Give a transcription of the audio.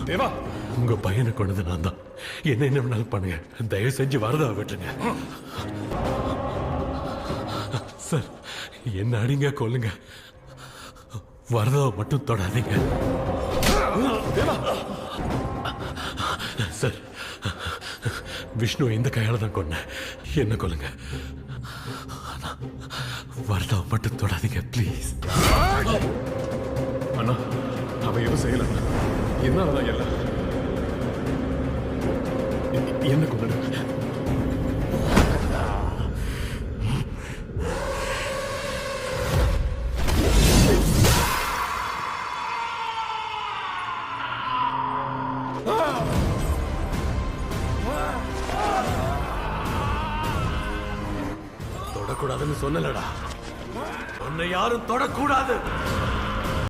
தேவா, உங்க பையனை கொண்டது நான் தான். என்ன வேணாலும் பண்ணுங்க, தயவு செஞ்சு வரதா விட்டுருங்க. சார், என்ன அடிங்க கொல்லுங்க, வரதாவை மட்டும் தொடாதீங்க. தேவா, சார், விஷ்ணு இந்த கையால தான் கொன்ன, என்ன கொல்லுங்க, வரதாவை மட்டும் தொடாதீங்க ப்ளீஸ். அண்ணா அவ எதுவும் செய்யல, என்னாலதான் எல்லாம் என்ன கொண்டு தொடக்கூடாதுன்னு சொன்னலடா, உன்னை யாரும் தொடக்கூடாது.